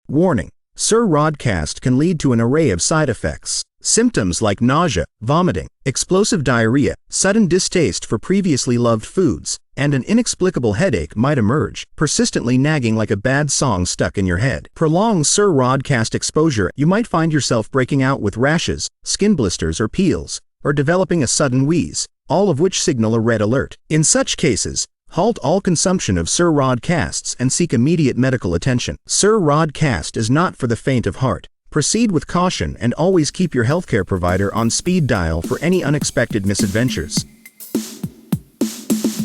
Warning: SIRRODCAST can lead to an array of side effects. Symptoms like nausea, vomiting, explosive diarrhea, sudden distaste for previously loved foods, and an inexplicable headache might emerge, persistently nagging like a bad song stuck in your head. Prolonged SIRRODCAST exposure, you might find yourself breaking out with rashes, skin blisters or peels, or developing a sudden wheeze, all of which signal a red alert. In such cases, halt all consumption of SIRRODCASTs and seek immediate medical attention. SIRRODCAST is not for the faint of heart. Proceed with caution and always keep your healthcare provider on speed dial for any unexpected misadventures.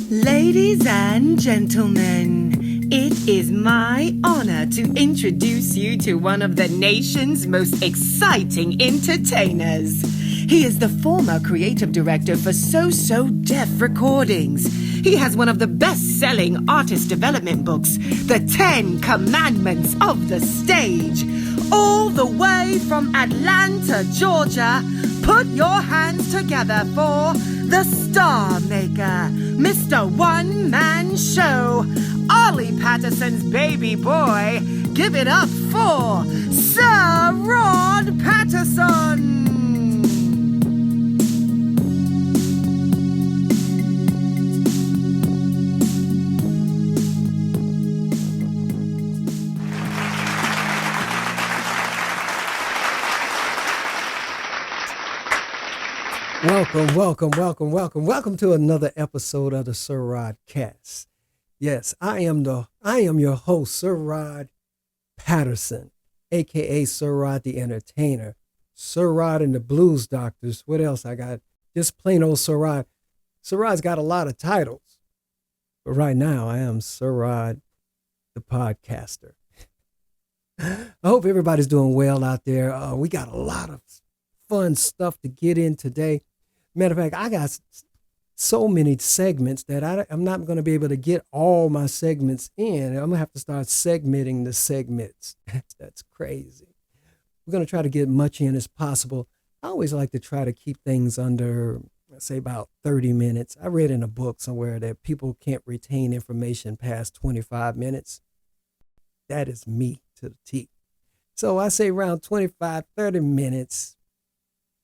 Ladies and gentlemen, it is my honor to introduce you to one of the nation's most exciting entertainers. He is the former creative director for So Deaf Recordings. He has one of the best-selling artist development books, The 10 Commandments of the Stage. All the way from Atlanta, Georgia, put your hands together for the Star Maker, Mr. One Man Show, Ollie Patterson's baby boy. Give it up for Sir Rod Patterson. Welcome to another episode of the SIRRODCAST. Yes, I am your host, Sir Rod Patterson, aka Sir Rod the Entertainer, Sir Rod and the Blues Doctors. What else I got? Just plain old Sir Rod. Sir Rod's got a lot of titles, but right now I am Sir Rod the Podcaster. I hope everybody's doing well out there. We got a lot of fun stuff to get in today. Matter of fact, I got so many segments that I'm not going to be able to get all my segments in. I'm going to have to start segmenting the segments. That's crazy. We're going to try to get much in as possible. I always like to try to keep things under, say, about 30 minutes. I read in a book somewhere that people can't retain information past 25 minutes. That is me to the T. So I say around 25, 30 minutes.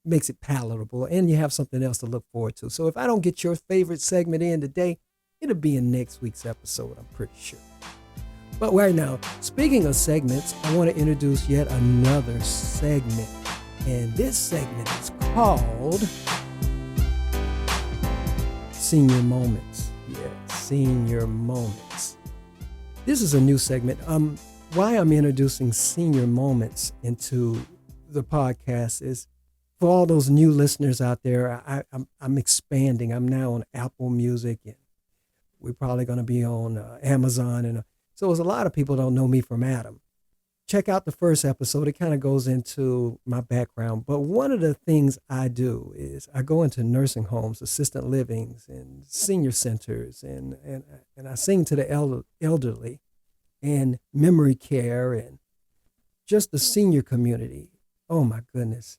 Makes it palatable, and you have something else to look forward to. So if I don't get your favorite segment in today, it'll be in next week's episode, I'm pretty sure. But right now, speaking of segments, I want to introduce yet another segment. And this segment is called Senior Moments. Yeah, Senior Moments. This is a new segment. Why I'm introducing Senior Moments into the podcast is for all those new listeners out there. I'm expanding. I'm now on Apple Music, and we're probably going to be on Amazon. And so there's a lot of people don't know me from Adam. Check out the first episode. It kind of goes into my background. But one of the things I do is I go into nursing homes, assisted livings, and senior centers, and I sing to the elderly and memory care and just the senior community. Oh, my goodness.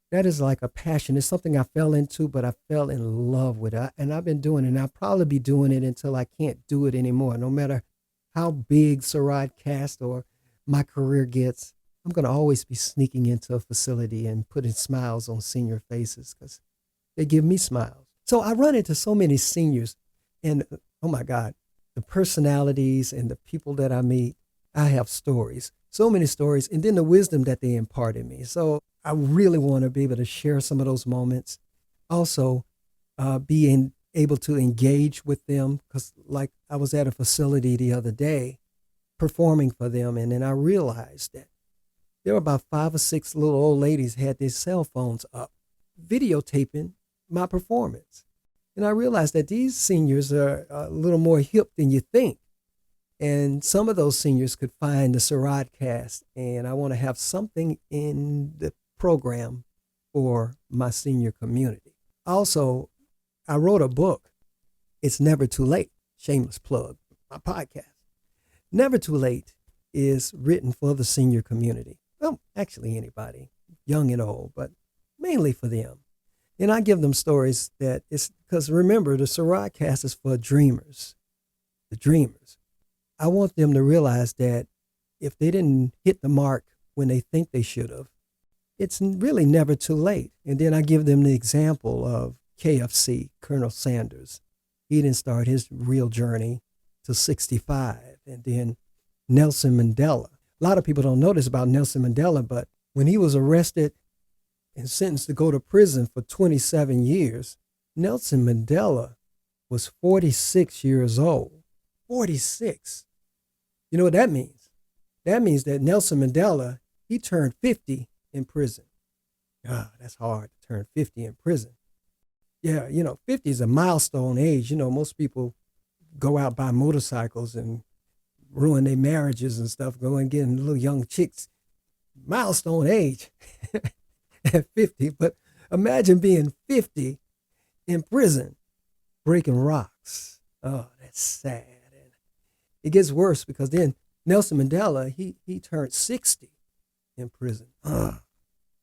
That is like a passion. It's something I fell into, but I fell in love with it. And I've been doing it, and I'll probably be doing it until I can't do it anymore. No matter how big SIRRODCAST or my career gets, I'm going to always be sneaking into a facility and putting smiles on senior faces because they give me smiles. So I run into so many seniors, and oh my God, the personalities and the people that I meet, I have stories, so many stories, and then the wisdom that they impart in me. So I really want to be able to share some of those moments. Also, being able to engage with them, because like I was at a facility the other day performing for them, and then I realized that there were about 5 or 6 little old ladies had their cell phones up, videotaping my performance. And I realized that these seniors are a little more hip than you think. And some of those seniors could find the SIRRODCAST, and I want to have something in the program for my senior community. Also, I wrote a book. It's Never Too Late. Shameless plug, my podcast. Never Too Late is written for the senior community. Well, actually anybody, young and old, but mainly for them. And I give them stories that it's because remember, the SIRRODCAST is for dreamers, the dreamers. I want them to realize that if they didn't hit the mark when they think they should have, it's really never too late. And then I give them the example of KFC, Colonel Sanders. He didn't start his real journey till 65. And then Nelson Mandela. A lot of people don't know this about Nelson Mandela, but when he was arrested and sentenced to go to prison for 27 years, Nelson Mandela was 46 years old. 46. You know what that means? That means that Nelson Mandela, he turned 50 in prison. Ah, that's hard to turn 50 in prison. Yeah, 50 is a milestone age. Most people go out, buy motorcycles and ruin their marriages and stuff, go and get little young chicks. Milestone age at 50. But imagine being 50 in prison, breaking rocks. Oh, that's sad. And it gets worse because then Nelson Mandela, he turned 60 in prison.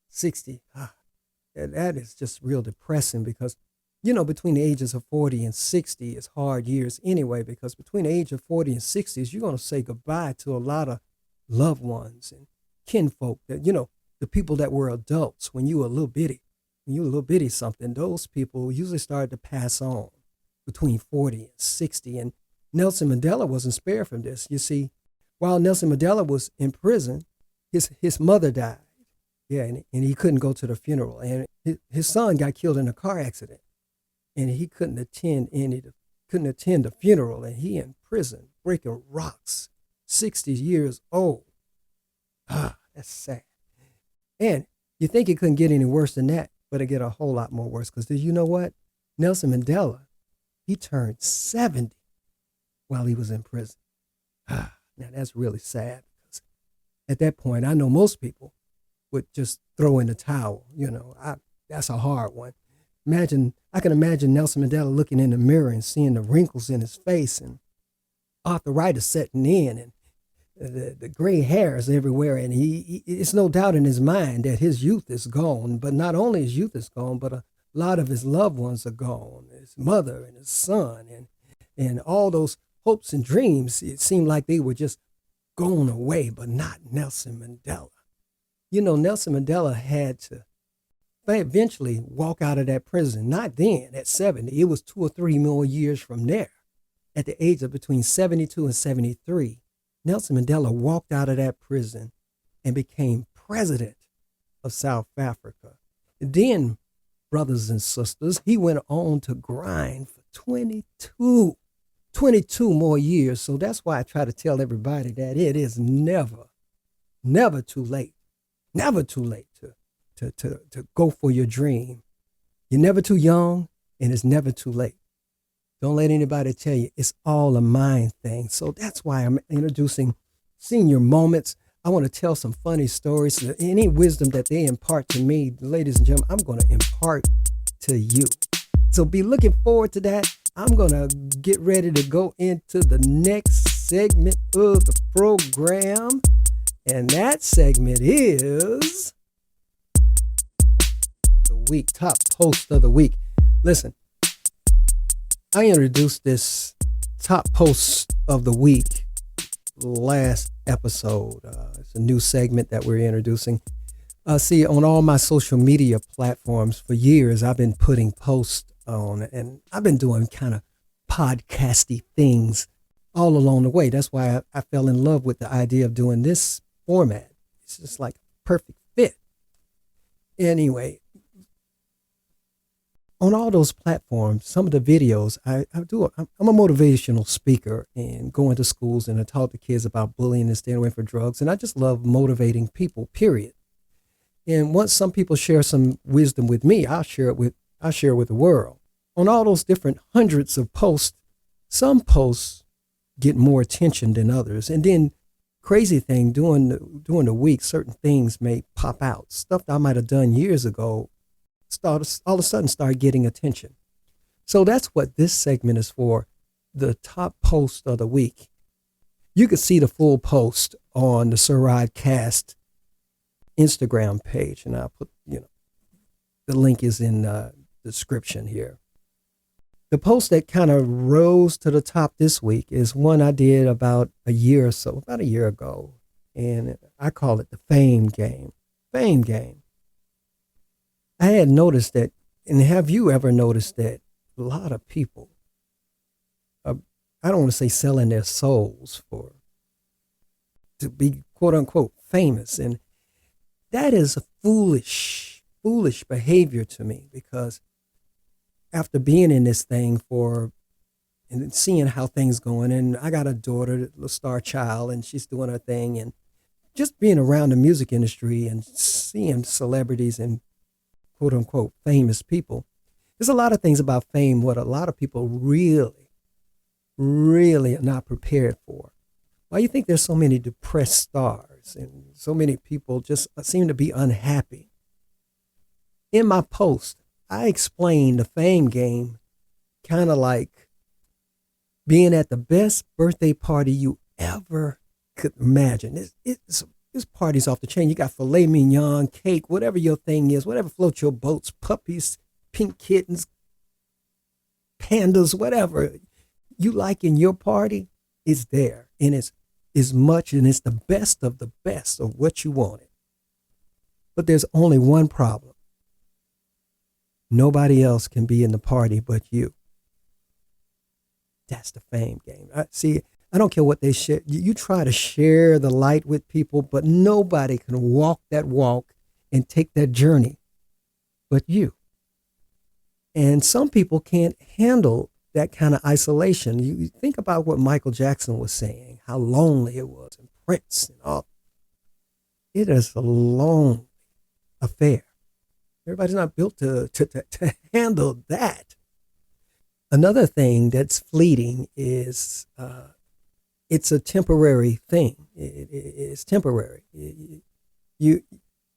60. That is just real depressing because, between the ages of 40 and 60 is hard years anyway, because between the age of 40 and 60 you're going to say goodbye to a lot of loved ones and kinfolk that, the people that were adults when you were a little bitty. When you were a little bitty something, those people usually started to pass on between 40 and 60. And Nelson Mandela wasn't spared from this. You see, while Nelson Mandela was in prison, his mother died. Yeah, and he couldn't go to the funeral. And his son got killed in a car accident. And he couldn't attend the funeral. And he in prison, breaking rocks, 60 years old. That's sad. And you think it couldn't get any worse than that, but it get a whole lot more worse. Because you know what? Nelson Mandela, he turned 70 while he was in prison. Now that's really sad. Because at that point, I know most people would just throw in the towel. That's a hard one. I can imagine Nelson Mandela looking in the mirror and seeing the wrinkles in his face and arthritis setting in and the gray hairs everywhere. And it's no doubt in his mind that his youth is gone. But not only his youth is gone, but a lot of his loved ones are gone. His mother and his son and all those hopes and dreams. It seemed like they were just gone away, but not Nelson Mandela. Nelson Mandela had to eventually walk out of that prison. Not then at 70. It was 2 or 3 more years from there. At the age of between 72 and 73, Nelson Mandela walked out of that prison and became president of South Africa. And then, brothers and sisters, he went on to grind for 22 more years. So that's why I try to tell everybody that it is never too late. Never too late to go for your dream. You're never too young, and it's never too late. Don't let anybody tell you it's all a mind thing. So that's why I'm introducing Senior Moments. I want to tell some funny stories. Any wisdom that they impart to me, ladies and gentlemen, I'm going to impart to you. So be looking forward to that. I'm going to get ready to go into the next segment of the program. And that segment is the week, top post of the week. Listen, I introduced this top post of the week last episode. It's a new segment that we're introducing. See, on all my social media platforms for years, I've been putting posts on, and I've been doing kind of podcasty things all along the way. That's why I fell in love with the idea of doing this format. It's just like a perfect fit. Anyway, on all those platforms, some of the videos I'm a motivational speaker and go into schools and I talk to kids about bullying and staying away from drugs. And I just love motivating people, period. And once some people share some wisdom with me, I'll share it with the world. On all those different hundreds of posts, some posts get more attention than others. And then crazy thing, during the week, certain things may pop out. Stuff that I might have done years ago all of a sudden start getting attention. So that's what this segment is for, the top post of the week. You can see the full post on the SIRRODCAST Instagram page, and I'll put, the link is in the description here. The post that kind of rose to the top this week is one I did about a year ago. and I call it the fame game. Fame game. I had noticed that, and have you ever noticed that a lot of people, I don't want to say selling their souls to be quote unquote famous, and that is a foolish behavior to me, because after being in this thing and seeing how things going, and I got a daughter, a star child, and she's doing her thing, and just being around the music industry and seeing celebrities and quote unquote famous people, there's a lot of things about fame what a lot of people really are not prepared for. Why you think there's so many depressed stars and so many people just seem to be unhappy? In my post, I explained the fame game kind of like being at the best birthday party you ever could imagine. This party's off the chain. You got filet mignon, cake, whatever your thing is, whatever floats your boats, puppies, pink kittens, pandas, whatever you like in your party is there. And it's the best of what you wanted. But there's only one problem. Nobody else can be in the party but you. That's the fame game. I don't care what they share. You try to share the light with people, but nobody can walk that walk and take that journey but you. And some people can't handle that kind of isolation. You think about what Michael Jackson was saying, how lonely it was, and Prince and all. It is a lonely affair. Everybody's not built to handle that. Another thing that's fleeting is it's a temporary thing. It's temporary.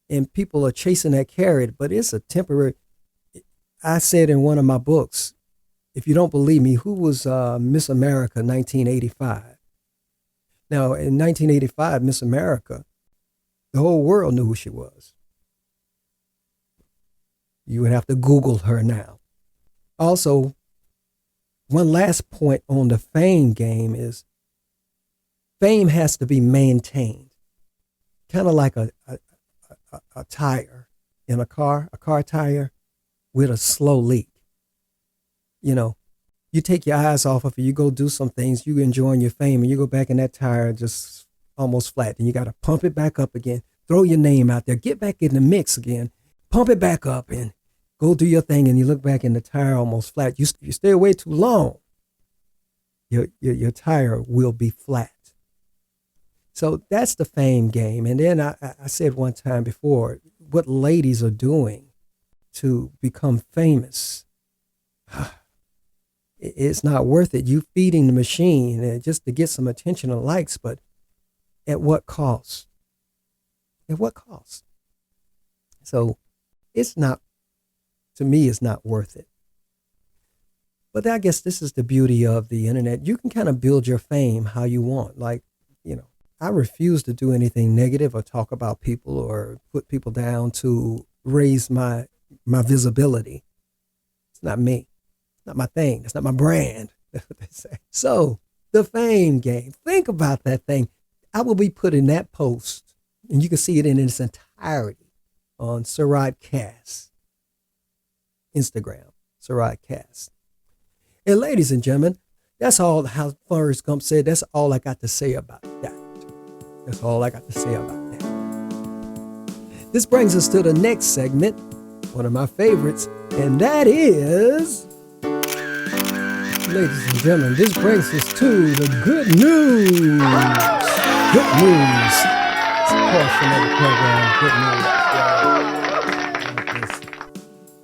And people are chasing that carrot, but it's a temporary. I said in one of my books, if you don't believe me, who was Miss America 1985? Now, in 1985, Miss America, the whole world knew who she was. You would have to Google her now. Also, one last point on the fame game is fame has to be maintained. Kind of like a tire in a car tire with a slow leak. You know, you take your eyes off of it, you go do some things, you enjoying your fame, and you go back in that tire just almost flat. And you got to pump it back up again, throw your name out there, get back in the mix again, pump it back up, and go do your thing. And you look back in the tire almost flat. You stay away too long, your tire will be flat. So that's the fame game. And then I said one time before, what ladies are doing to become famous, it's not worth it. You feeding the machine just to get some attention and likes, but at what cost? At what cost? So to me, it's not worth it. But I guess this is the beauty of the internet. You can kind of build your fame how you want. Like, I refuse to do anything negative or talk about people or put people down to raise my visibility. It's not me. It's not my thing. It's not my brand. That's what they say. So the fame game, think about that thing. I will be putting that post, and you can see it in its entirety on SIRRODCAST, Instagram, SIRRODCAST. And ladies and gentlemen, that's all, how Forrest Gump said, that's all I got to say about that. That's all I got to say about that. This brings us to the next segment, one of my favorites, and that is, ladies and gentlemen, this brings us to the good news. Good news. It's a portion of the program, good news.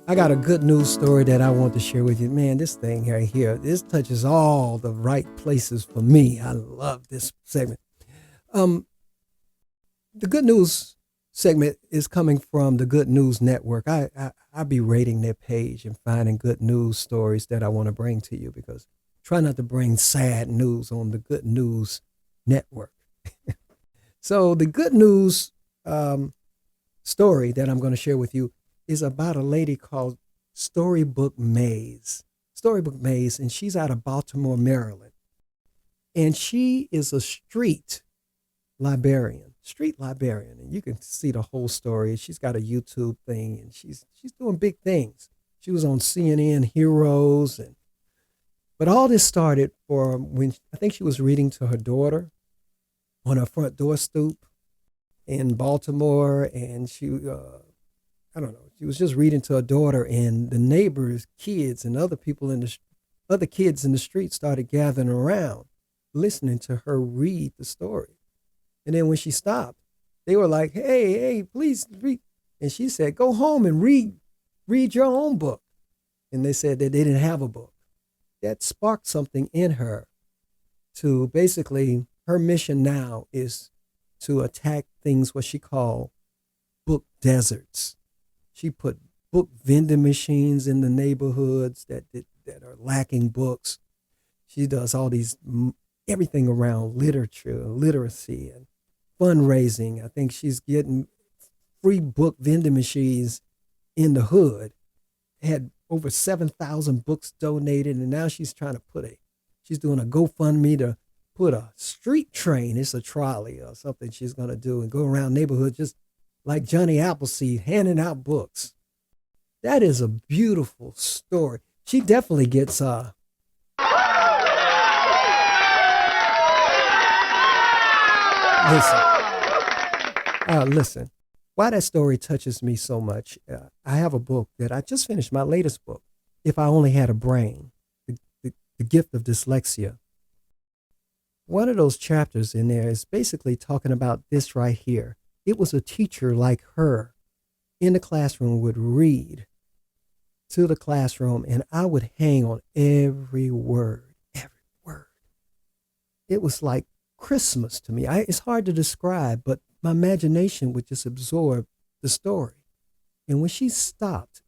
I got a good news story that I want to share with you. Man, this thing right here, this touches all the right places for me. I love this segment. The good news segment is coming from the Good News Network. I'll be rating their page and finding good news stories that I want to bring to you, because try not to bring sad news on the Good News Network. So the good news story that I'm going to share with you is about a lady called Storybook Maze. Storybook Maze, and she's out of Baltimore, Maryland. And she is a street librarian. street librarian, and you can see the whole story. She's got a YouTube thing, and she's doing big things. She was on CNN Heroes, but all this started for when I think she was reading to her daughter on her front door stoop in Baltimore, and she I don't know, she was just reading to her daughter, and the neighbors' kids and other kids in the street started gathering around, listening to her read the story. And then when she stopped, they were like, hey, please read. And she said, go home and read your own book. And they said that they didn't have a book. That sparked something in her to basically, her mission now is to attack things what she called book deserts. She put book vending machines in the neighborhoods that are lacking books. She does all these, everything around literature, literacy, and fundraising. I think she's getting free book vending machines in the hood. Had over 7,000 books donated, and now she's trying to she's doing a GoFundMe to put a street train, it's a trolley or something she's going to do, and go around neighborhoods just like Johnny Appleseed, handing out books. That is a beautiful story. She definitely gets listen, why that story touches me so much, I have a book that I just finished, my latest book, If I Only Had a Brain, the Gift of Dyslexia. One of those chapters in there is basically talking about this right here. It was a teacher like her in the classroom would read to the classroom, and I would hang on every word, every word. It was like Christmas to me. It's hard to describe, but my imagination would just absorb the story. And when she stopped,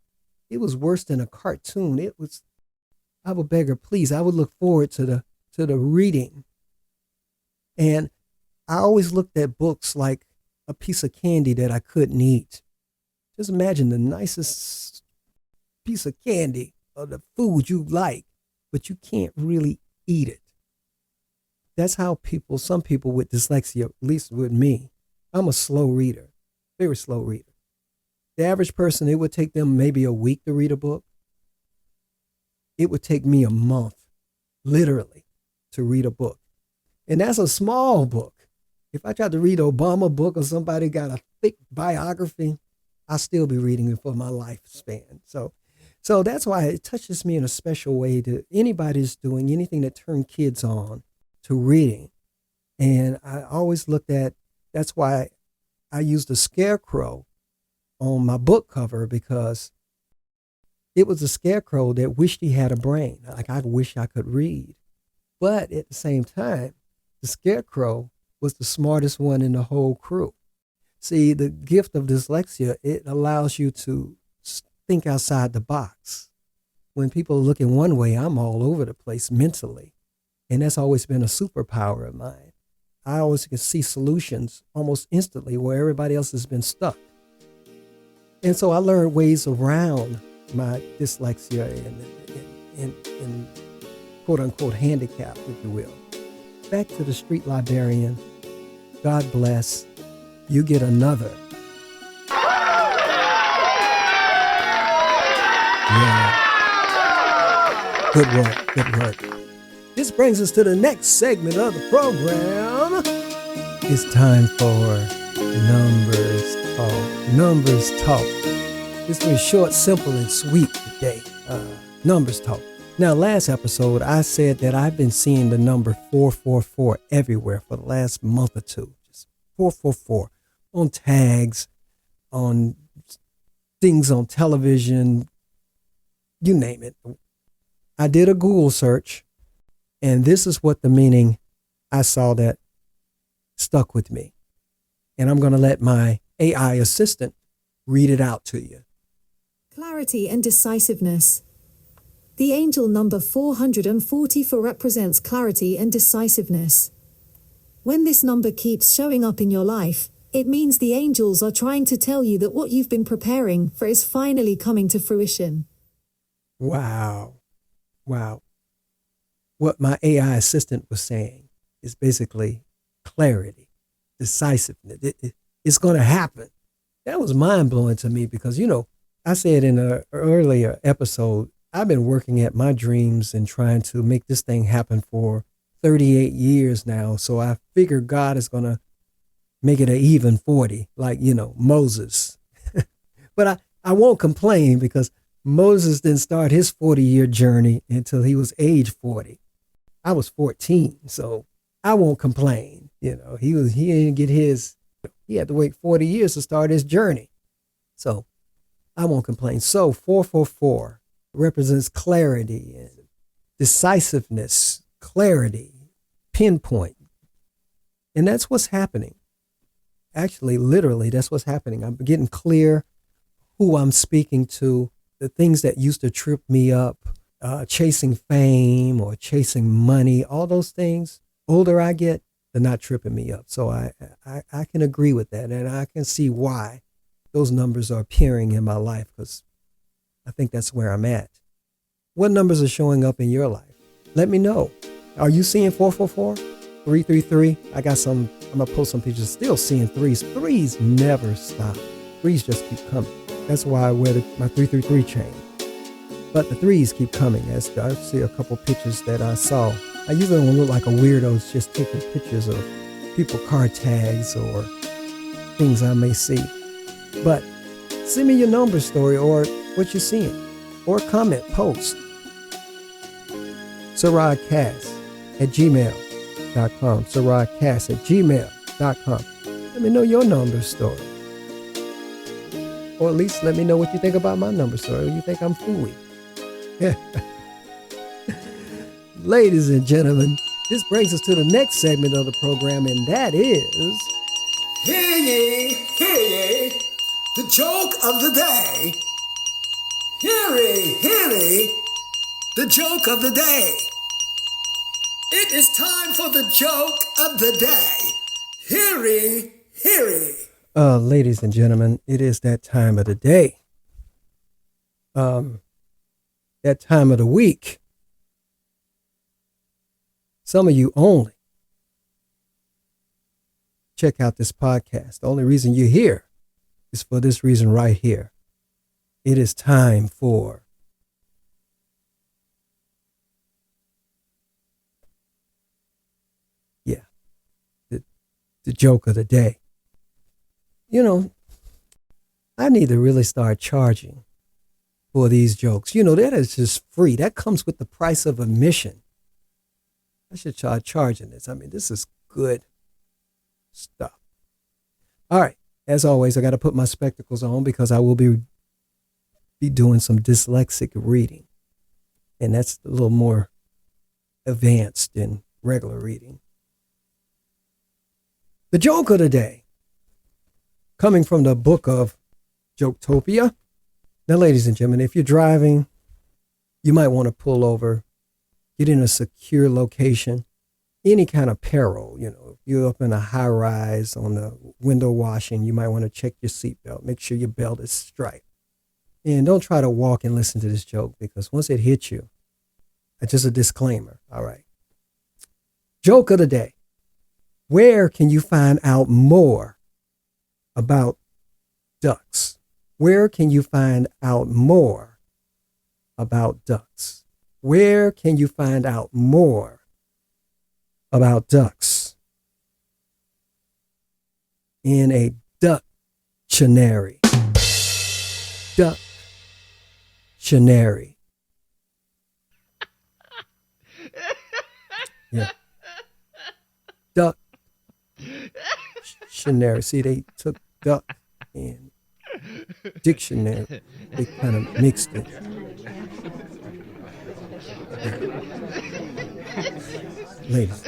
it was worse than a cartoon. I would beg her, please. I would look forward to the reading. And I always looked at books like a piece of candy that I couldn't eat. Just imagine the nicest piece of candy or the food you like, but you can't really eat it. That's how some people with dyslexia, at least with me, I'm a slow reader, very slow reader. The average person, it would take them maybe a week to read a book. It would take me a month, literally, to read a book. And that's a small book. If I tried to read an Obama book or somebody got a thick biography, I'll still be reading it for my lifespan. So that's why it touches me in a special way to anybody who's doing anything that turn kids on to reading. And I always looked at, that's why I used a scarecrow on my book cover, because it was a scarecrow that wished he had a brain. Like, I wish I could read. But at the same time, the scarecrow was the smartest one in the whole crew. See, the gift of dyslexia, it allows you to think outside the box. When people are looking one way, I'm all over the place mentally. And that's always been a superpower of mine. I always can see solutions almost instantly where everybody else has been stuck. And so I learned ways around my dyslexia and quote unquote handicap, if you will. Back to the street librarian. God bless. You get another. Yeah. Good work. Good work. This brings us to the next segment of the program. It's time for Numbers Talk. Numbers Talk. It's going to be short, simple, and sweet today. Numbers Talk. Now, last episode, I said that I've been seeing the number 444 everywhere for the last month or two. Just 444 on tags, on things on television, you name it. I did a Google search, and this is what the meaning I saw that stuck with me. And I'm going to let my AI assistant read it out to you. Clarity and decisiveness. The angel number 444 represents clarity and decisiveness. When this number keeps showing up in your life, it means the angels are trying to tell you that what you've been preparing for is finally coming to fruition. Wow. Wow. What my AI assistant was saying is basically clarity. decisiveness. It's going to happen. That was mind blowing to me because, I said in an earlier episode, I've been working at my dreams and trying to make this thing happen for 38 years now. So I figure God is going to make it an even 40, like, Moses. But I won't complain because Moses didn't start his 40-year journey until he was age 40. I was 14, so I won't complain. He didn't get he had to wait 40 years to start his journey. So I won't complain. So 444 represents clarity and decisiveness, clarity, pinpoint. And that's what's happening. Actually, literally, that's what's happening. I'm getting clear who I'm speaking to, the things that used to trip me up, chasing fame or chasing money, all those things. Older I get, they're not tripping me up. So I can agree with that. And I can see why those numbers are appearing in my life because I think that's where I'm at. What numbers are showing up in your life? Let me know. Are you seeing 444, 333? I'm going to post some pictures. Still seeing threes. Threes never stop. Threes just keep coming. That's why I wear my 333 chain. But the threes keep coming. As I see a couple pictures that I saw. I usually don't look like a weirdo just taking pictures of people car tags or things I may see. But send me your number story or what you're seeing. Or comment, post. SIRRODCAST@gmail.com. SIRRODCAST@gmail.com. Let me know your number story. Or at least let me know what you think about my number story. You think I'm fooey. Ladies and gentlemen, this brings us to the next segment of the program, and that is... Hear ye, the joke of the day. Hear ye, the joke of the day. It is time for the joke of the day. Hear ye. Ladies and gentlemen, it is that time of the day. That time of the week. Some of you only check out this podcast. The only reason you're here is for this reason right here. It is time for the joke of the day. I need to really start charging for these jokes. That is just free. That comes with the price of admission. I should start charging this. This is good stuff. All right. As always, I got to put my spectacles on because I will be doing some dyslexic reading. And that's a little more advanced than regular reading. The joke of the day, coming from the book of Joketopia. Now, ladies and gentlemen, if you're driving, you might want to pull over, get in a secure location, any kind of peril. If you're up in a high rise on the window washing, you might want to check your seatbelt, make sure your belt is striped. And don't try to walk and listen to this joke because once it hits you, it's just a disclaimer. All right. Joke of the day. Where can you find out more about ducks? Where can you find out more about ducks? Where can you find out more about ducks? In a ductionary. Ductionary. Yeah. Ductionary. See, they took duck and dictionary. They kind of mixed it. Ladies.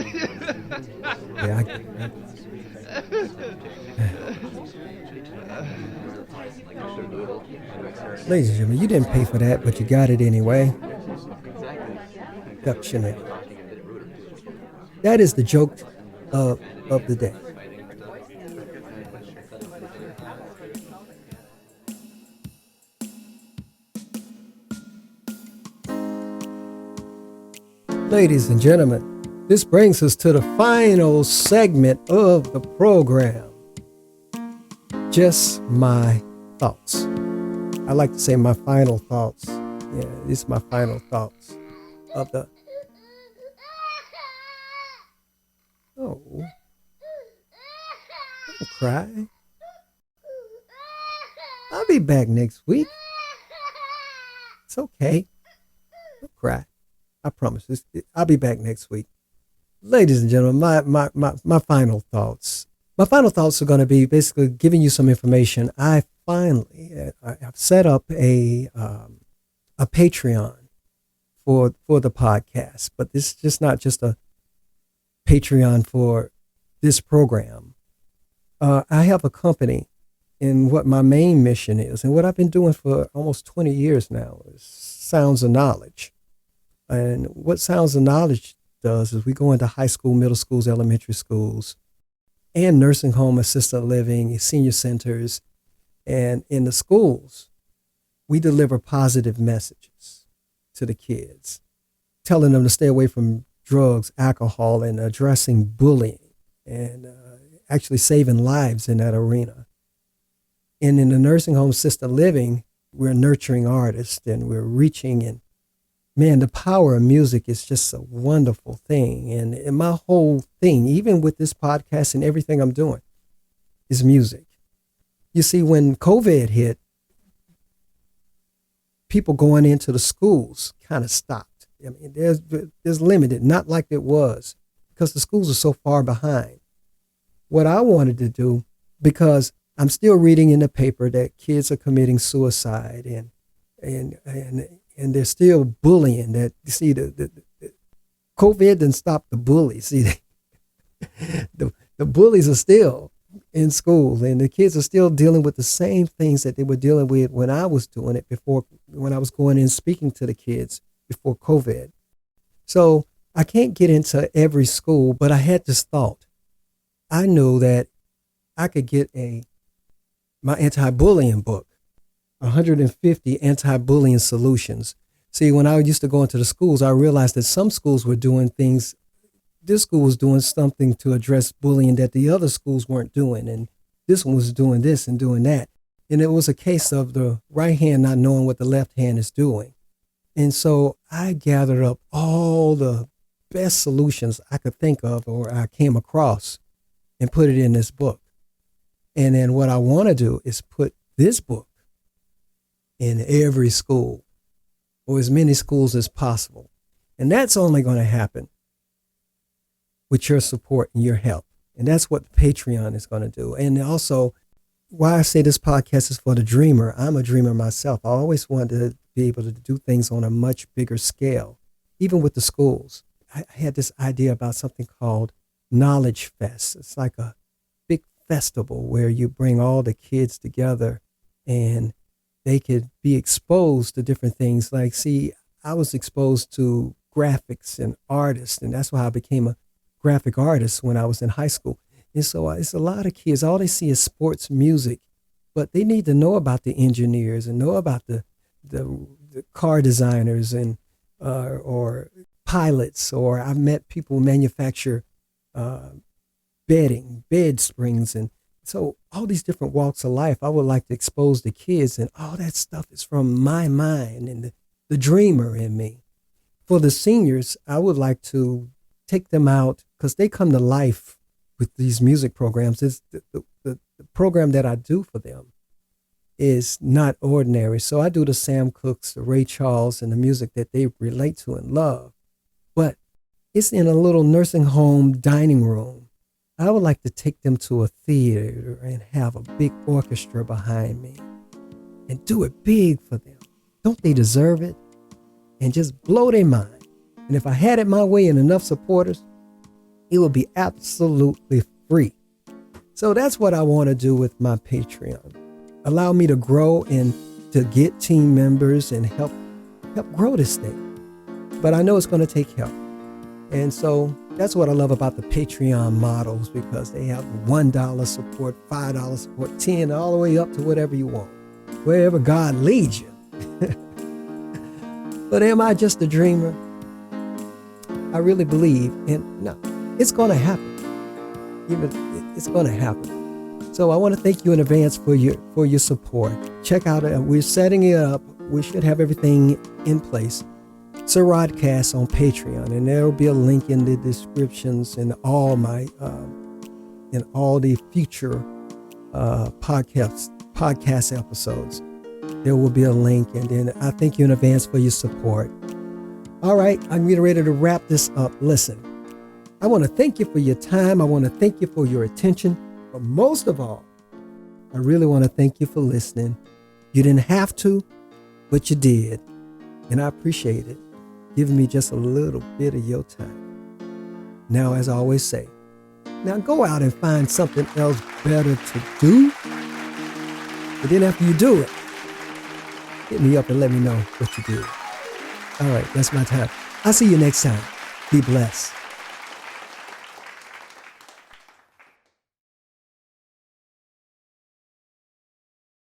Yeah, ladies and gentlemen, you didn't pay for that, but you got it anyway. Ductionary. That is the joke of the day. Ladies and gentlemen, This brings us to the final segment of the program. Just my thoughts. I like to say my final thoughts. Yeah, these are my final thoughts of the... Oh. Don't cry. I'll be back next week. It's okay. Don't cry. I promise. I'll be back next week. Ladies and gentlemen, my final thoughts. My final thoughts are going to be basically giving you some information. I've set up a Patreon for the podcast, but this is just not just a Patreon for this program. I have a company, and what my main mission is, and what I've been doing for almost 20 years now, is Sounds of Knowledge. And what Sounds of Knowledge does is we go into high school, middle schools, elementary schools, and nursing home, assisted living, senior centers. And in the schools, we deliver positive messages to the kids, telling them to stay away from drugs, alcohol, and addressing bullying, and actually saving lives in that arena. And in the nursing home, assisted living, we're nurturing artists, and we're reaching, and man, the power of music is just a wonderful thing. And my whole thing, even with this podcast and everything I'm doing, is music. You see, when COVID hit, people going into the schools kind of stopped. I mean, there's limited, not like it was, because the schools are so far behind. What I wanted to do, because I'm still reading in the paper that kids are committing suicide, and they're still bullying. That, you see, the COVID didn't stop the bullies. See, the bullies are still in school, and the kids are still dealing with the same things that they were dealing with when I was doing it before, when I was going in speaking to the kids before COVID. So I can't get into every school, but I had this thought. I knew that I could get my anti-bullying book, 150 anti-bullying solutions. See, when I used to go into the schools, I realized that some schools were doing things, this school was doing something to address bullying that the other schools weren't doing, and this one was doing this and doing that. And it was a case of the right hand not knowing what the left hand is doing. And so I gathered up all the best solutions I could think of or I came across and put it in this book. And then what I want to do is put this book in every school, or as many schools as possible. And that's only going to happen with your support and your help. And that's what Patreon is going to do. And also, why I say this podcast is for the dreamer. I'm a dreamer myself. I always wanted to be able to do things on a much bigger scale, even with the schools. I had this idea about something called Knowledge Fest. It's like a big festival where you bring all the kids together and they could be exposed to different things. Like, see, I was exposed to graphics and artists, and that's why I became a graphic artist when I was in high school. And so it's a lot of kids, all they see is sports music, but they need to know about the engineers and know about the car designers and or pilots, or I've met people who manufacture bed springs, and so all these different walks of life I would like to expose the kids, and all that stuff is from my mind and the dreamer in me. For the seniors, I would like to take them out because they come to life with these music programs. It's the program that I do for them is not ordinary. So I do the Sam Cookes, the Ray Charles, and the music that they relate to and love. But it's in a little nursing home dining room. I would like to take them to a theater and have a big orchestra behind me and do it big for them. Don't they deserve it? And just blow their mind. And if I had it my way and enough supporters, it would be absolutely free. So that's what I want to do with my Patreon. Allow me to grow and to get team members and help grow this thing. But I know it's going to take help. And so that's what I love about the Patreon models, because they have $1 support, $5 support, $10, all the way up to whatever you want, wherever God leads you. But am I just a dreamer? I really believe, and no, it's going to happen. It's going to happen. So I want to thank you in advance for your support. Check out, we're setting it up. We should have everything in place. SIRRODCAST on Patreon, and there will be a link in the descriptions and all my in all the future podcast episodes. There will be a link, and then I thank you in advance for your support. All right, I'm getting ready to wrap this up. Listen, I want to thank you for your time. I want to thank you for your attention. But most of all, I really want to thank you for listening. You didn't have to, but you did. And I appreciate it. Giving me just a little bit of your time. Now, as I always say, now go out and find something else better to do. But then after you do it, hit me up and let me know what you did. All right, that's my time. I'll see you next time. Be blessed.